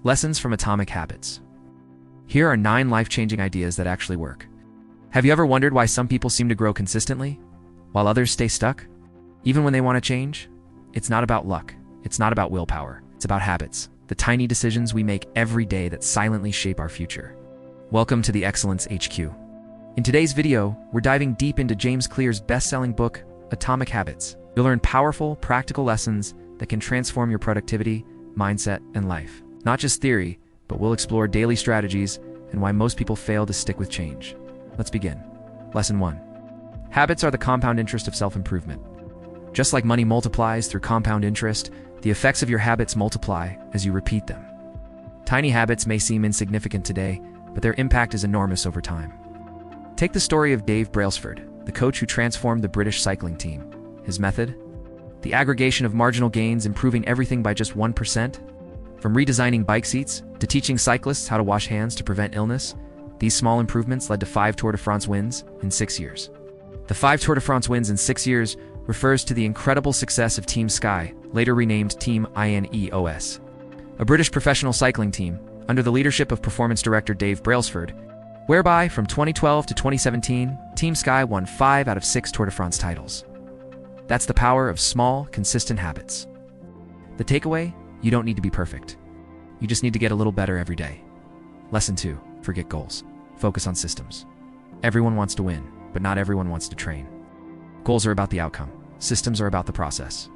Lessons from Atomic Habits. Here are 9 life-changing ideas that actually work. Have you ever wondered why some people seem to grow consistently, while others stay stuck? Even when they want to change? It's not about luck. It's not about willpower. It's about habits, the tiny decisions we make every day that silently shape our future. Welcome to the Excellence HQ. In today's video, we're diving deep into James Clear's best-selling book, Atomic Habits. You'll learn powerful, practical lessons that can transform your productivity, mindset, and life. Not just theory, but we'll explore daily strategies and why most people fail to stick with change. Let's begin. Lesson 1. Habits are the compound interest of self-improvement. Just like money multiplies through compound interest, the effects of your habits multiply as you repeat them. Tiny habits may seem insignificant today, but their impact is enormous over time. Take the story of Dave Brailsford, the coach who transformed the British cycling team. His method? The aggregation of marginal gains, improving everything by just 1%. From redesigning bike seats to teaching cyclists how to wash hands to prevent illness, these small improvements led to 5 Tour de France wins in 6 years. The 5 Tour de France wins in 6 years refers to the incredible success of Team Sky, later renamed Team INEOS, a British professional cycling team under the leadership of performance director Dave Brailsford, whereby from 2012 to 2017, Team Sky won 5 out of 6 Tour de France titles. That's the power of small, consistent habits. The takeaway? You don't need to be perfect. You just need to get a little better every day. Lesson 2. Forget goals. Focus on systems. Everyone wants to win, but not everyone wants to train. Goals are about the outcome. Systems are about the process.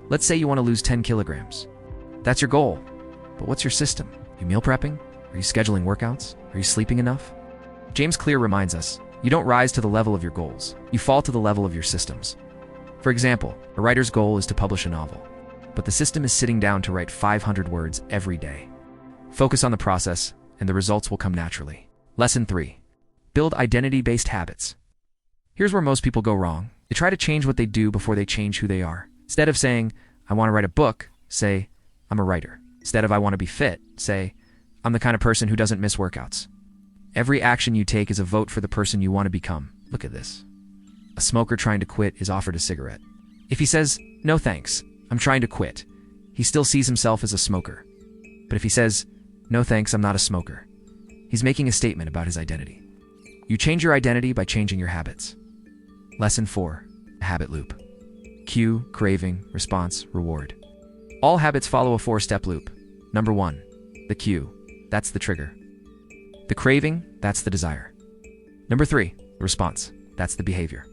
Let's say you want to lose 10 kilograms. That's your goal. But what's your system? Are you meal prepping? Are you scheduling workouts? Are you sleeping enough? James Clear reminds us, you don't rise to the level of your goals. You fall to the level of your systems. For example, a writer's goal is to publish a novel, but the system is sitting down to write 500 words every day. Focus on the process, and the results will come naturally. Lesson 3. Build identity-based habits. Here's where most people go wrong. They try to change what they do before they change who they are. Instead of saying, I want to write a book, say, I'm a writer. Instead of I want to be fit, say, I'm the kind of person who doesn't miss workouts. Every action you take is a vote for the person you want to become. Look at this. A smoker trying to quit is offered a cigarette. If he says, no thanks, I'm trying to quit, he still sees himself as a smoker. But if he says, no thanks, I'm not a smoker, he's making a statement about his identity. You change your identity by changing your habits. Lesson 4. Habit loop. Cue, craving, response, reward. All habits follow a 4-step loop. Number 1. The cue. That's the trigger. The craving, that's the desire. Number 3. The response. That's the behavior.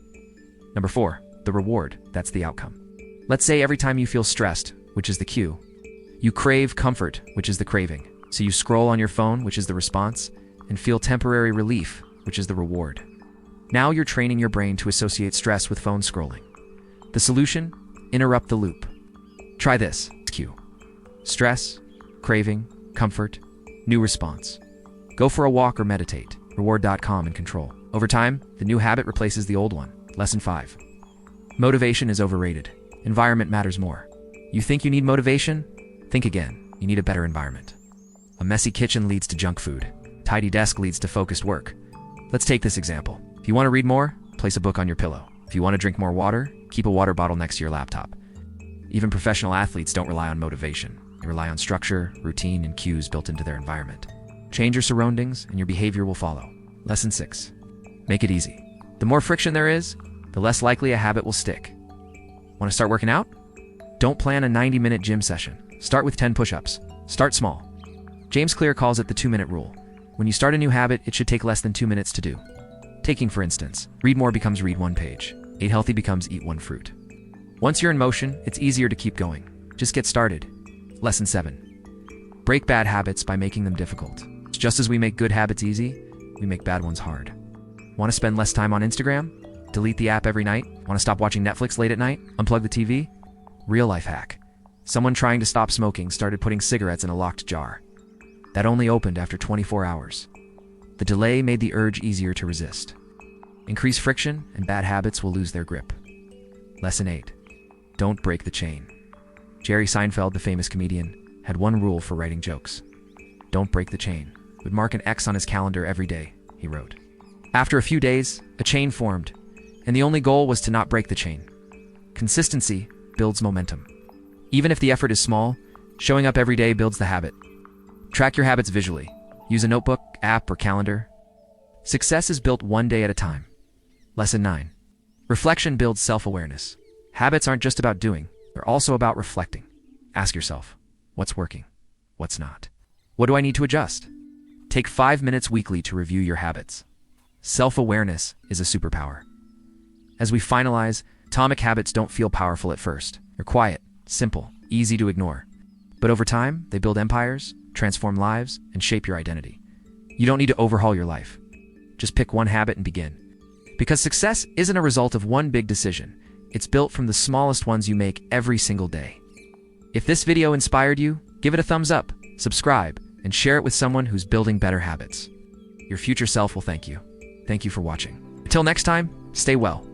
Number 4. The reward. That's the outcome. Let's say every time you feel stressed, which is the cue, you crave comfort, which is the craving. So you scroll on your phone, which is the response, and feel temporary relief, which is the reward. Now you're training your brain to associate stress with phone scrolling. The solution? Interrupt the loop. Try this. Cue. Stress, craving, comfort, new response. Go for a walk or meditate. Reward.com and control. Over time, the new habit replaces the old one. Lesson 5. Motivation is overrated. Environment matters more. You think you need motivation? Think again. You need a better environment. A messy kitchen leads to junk food. Tidy desk leads to focused work. Let's take this example. If you want to read more, place a book on your pillow. If you want to drink more water, keep a water bottle next to your laptop. Even professional athletes don't rely on motivation. They rely on structure, routine, and cues built into their environment. Change your surroundings, and your behavior will follow. Lesson 6. Make it easy. The more friction there is, the less likely a habit will stick. Want to start working out? Don't plan a 90-minute gym session. Start with 10 push-ups. Start small. James Clear calls it the 2-minute rule. When you start a new habit, it should take less than 2 minutes to do. Taking, for instance, read more becomes read 1 page. Eat healthy becomes eat 1 fruit. Once you're in motion, it's easier to keep going. Just get started. Lesson 7. Break bad habits by making them difficult. Just as we make good habits easy, we make bad ones hard. Want to spend less time on Instagram? Delete the app every night? Want to stop watching Netflix late at night? Unplug the TV? Real life hack. Someone trying to stop smoking started putting cigarettes in a locked jar. That only opened after 24 hours. The delay made the urge easier to resist. Increase friction and bad habits will lose their grip. Lesson 8. Don't break the chain. Jerry Seinfeld, the famous comedian, had one rule for writing jokes. Don't break the chain. He would mark an X on his calendar every day, he wrote. After a few days, a chain formed, and the only goal was to not break the chain. Consistency builds momentum. Even if the effort is small, showing up every day builds the habit. Track your habits visually. Use a notebook, app, or calendar. Success is built one day at a time. Lesson 9. Reflection builds self-awareness. Habits aren't just about doing, they're also about reflecting. Ask yourself, what's working? What's not? What do I need to adjust? Take 5 minutes weekly to review your habits. Self-awareness is a superpower. As we finalize, atomic habits don't feel powerful at first. They're quiet, simple, easy to ignore. But over time, they build empires, transform lives, and shape your identity. You don't need to overhaul your life. Just pick one habit and begin. Because success isn't a result of one big decision. It's built from the smallest ones you make every single day. If this video inspired you, give it a thumbs up, subscribe, and share it with someone who's building better habits. Your future self will thank you. Thank you for watching. Until next time, stay well.